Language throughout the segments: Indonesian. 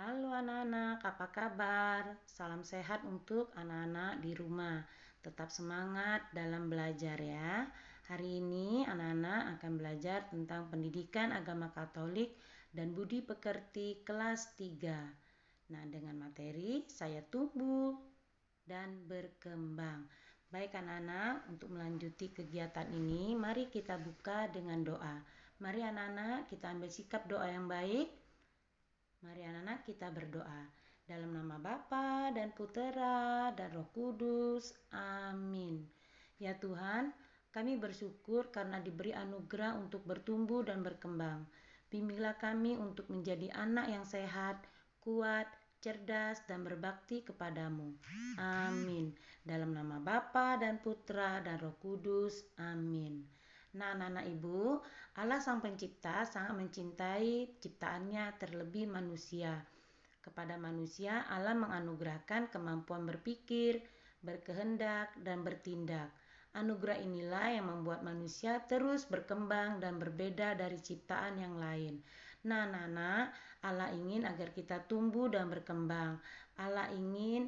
Halo anak-anak, apa kabar? Salam sehat untuk anak-anak di rumah. Tetap semangat dalam belajar ya. Hari ini anak-anak akan belajar tentang pendidikan agama Katolik dan budi pekerti kelas 3. Nah, dengan materi saya tumbuh dan berkembang. Baik anak-anak, untuk melanjuti kegiatan ini, mari kita buka dengan doa. Mari anak-anak kita ambil sikap doa yang baik. Mari anak-anak kita berdoa. Dalam nama Bapa dan Putera dan Roh Kudus. Amin. Ya Tuhan, kami bersyukur karena diberi anugerah untuk bertumbuh dan berkembang. Bimbinglah kami untuk menjadi anak yang sehat, kuat, cerdas, dan berbakti kepadamu. Amin. Dalam nama Bapa dan Putra dan Roh Kudus. Amin. Nah, anak-anak ibu, Allah Sang Pencipta sangat mencintai ciptaannya terlebih manusia. Kepada manusia, Allah menganugerahkan kemampuan berpikir, berkehendak, dan bertindak. Anugerah inilah yang membuat manusia terus berkembang dan berbeda dari ciptaan yang lain. Nah, anak-anak, Allah ingin agar kita tumbuh dan berkembang. Allah ingin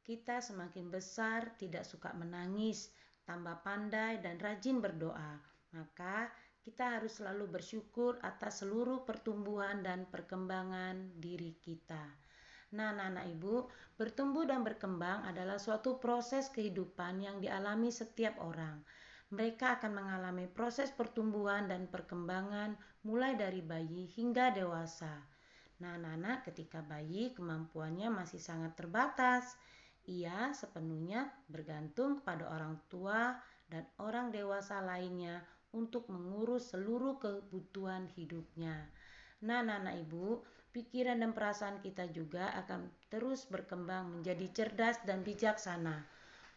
kita semakin besar, tidak suka menangis, tambah pandai, dan rajin berdoa. Maka kita harus selalu bersyukur atas seluruh pertumbuhan dan perkembangan diri kita. Nah, anak-anak ibu, bertumbuh dan berkembang adalah suatu proses kehidupan yang dialami setiap orang. Mereka akan mengalami proses pertumbuhan dan perkembangan mulai dari bayi hingga dewasa. Nah, anak-anak ketika bayi kemampuannya masih sangat terbatas. Ia sepenuhnya bergantung kepada orang tua dan orang dewasa lainnya untuk mengurus seluruh kebutuhan hidupnya. Nah, anak-anak ibu, pikiran dan perasaan kita juga akan terus berkembang menjadi cerdas dan bijaksana.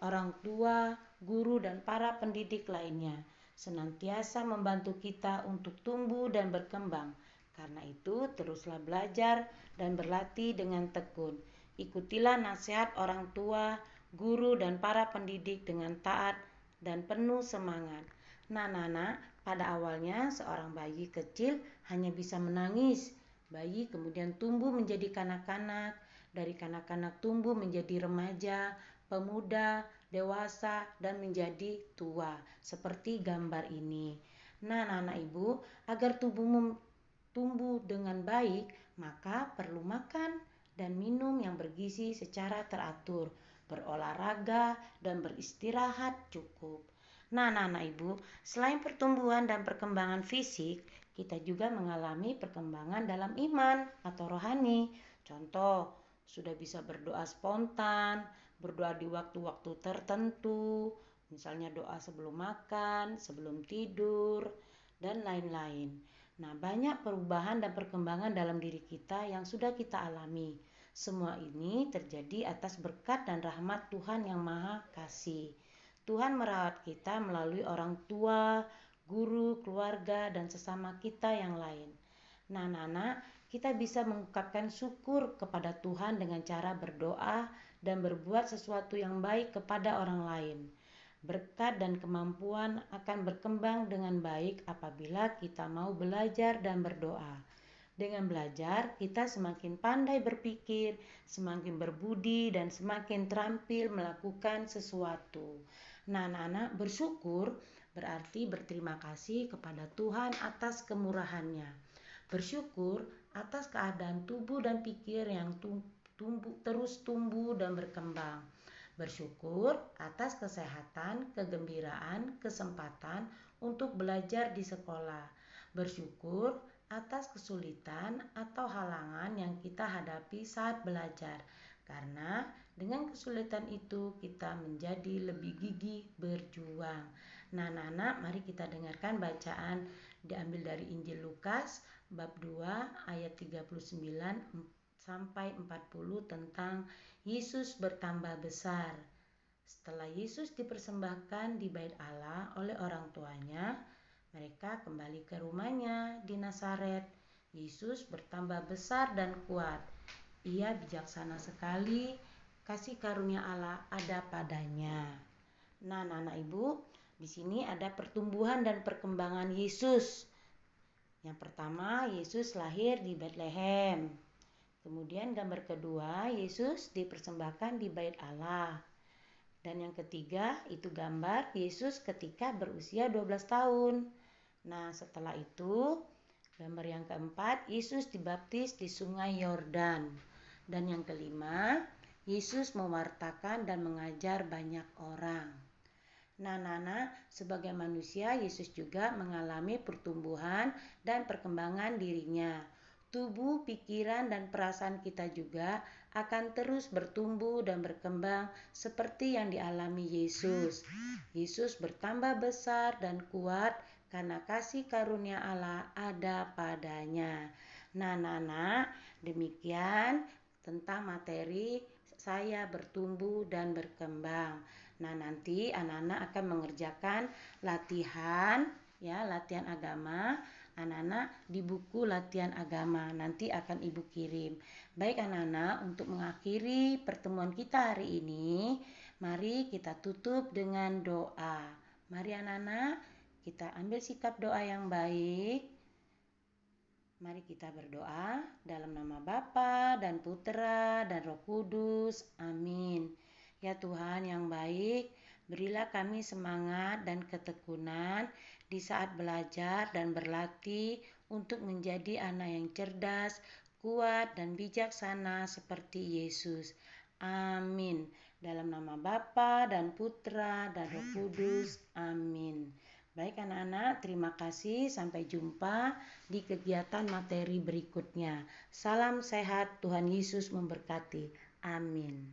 Orang tua, guru, dan para pendidik lainnya senantiasa membantu kita untuk tumbuh dan berkembang. Karena itu, teruslah belajar dan berlatih dengan tekun. Ikutilah nasihat orang tua, guru, dan para pendidik dengan taat dan penuh semangat. Nah, anak-anak, pada awalnya seorang bayi kecil hanya bisa menangis. Bayi kemudian tumbuh menjadi kanak-kanak, dari kanak-kanak tumbuh menjadi remaja, pemuda, dewasa, dan menjadi tua, seperti gambar ini. Nah, anak-anak ibu, agar tubuhmu tumbuh dengan baik, maka perlu makan dan minum yang bergizi secara teratur, berolahraga, dan beristirahat cukup. Nah, anak-anak ibu, selain pertumbuhan dan perkembangan fisik, kita juga mengalami perkembangan dalam iman atau rohani. Contoh, sudah bisa berdoa spontan, berdoa di waktu-waktu tertentu, misalnya doa sebelum makan, sebelum tidur, dan lain-lain. Nah, banyak perubahan dan perkembangan dalam diri kita yang sudah kita alami. Semua ini terjadi atas berkat dan rahmat Tuhan yang Maha Kasih. Tuhan merawat kita melalui orang tua, guru, keluarga, dan sesama kita yang lain. Nah, anak-anak, kita bisa mengungkapkan syukur kepada Tuhan dengan cara berdoa dan berbuat sesuatu yang baik kepada orang lain. Berkat dan kemampuan akan berkembang dengan baik apabila kita mau belajar dan berdoa. Dengan belajar, kita semakin pandai berpikir, semakin berbudi, dan semakin terampil melakukan sesuatu. Nah, anak-anak, bersyukur berarti berterima kasih kepada Tuhan atas kemurahannya. Bersyukur atas keadaan tubuh dan pikir yang terus tumbuh dan berkembang. Bersyukur atas kesehatan, kegembiraan, kesempatan untuk belajar di sekolah. Bersyukur atas kesulitan atau halangan yang kita hadapi saat belajar. Karena dengan kesulitan itu kita menjadi lebih gigih berjuang. Nah, anak-anak, mari kita dengarkan bacaan diambil dari Injil Lukas bab 2 ayat 39 sampai 40 tentang Yesus bertambah besar. Setelah Yesus dipersembahkan di bait Allah oleh orang tuanya, mereka kembali ke rumahnya di Nazaret. Yesus bertambah besar dan kuat. Ia bijaksana sekali, kasih karunia Allah ada padanya. Nah, anak-anak ibu, di sini ada pertumbuhan dan perkembangan Yesus. Yang pertama, Yesus lahir di Betlehem. Kemudian gambar kedua, Yesus dipersembahkan di bait Allah. Dan yang ketiga, itu gambar Yesus ketika berusia 12 tahun. Nah, setelah itu, gambar yang keempat, Yesus dibaptis di Sungai Yordan. Dan yang kelima, Yesus mewartakan dan mengajar banyak orang. Nah, Nana, sebagai manusia, Yesus juga mengalami pertumbuhan dan perkembangan dirinya. Tubuh, pikiran, dan perasaan kita juga akan terus bertumbuh dan berkembang seperti yang dialami Yesus. Yesus bertambah besar dan kuat karena kasih karunia Allah ada padanya. Nah, Nana, demikian tentang materi saya bertumbuh dan berkembang. Nah, nanti anak-anak akan mengerjakan latihan agama anak-anak di buku latihan agama. Nanti akan Ibu kirim. Baik anak-anak, untuk mengakhiri pertemuan kita hari ini, mari kita tutup dengan doa. Mari anak-anak, kita ambil sikap doa yang baik. Mari kita berdoa dalam nama Bapa dan Putra dan Roh Kudus. Amin. Ya Tuhan yang baik, berilah kami semangat dan ketekunan di saat belajar dan berlatih untuk menjadi anak yang cerdas, kuat, dan bijaksana seperti Yesus. Amin. Dalam nama Bapa dan Putra dan Roh Kudus. Amin. Baik anak-anak, terima kasih. Sampai jumpa di kegiatan materi berikutnya. Salam sehat, Tuhan Yesus memberkati. Amin.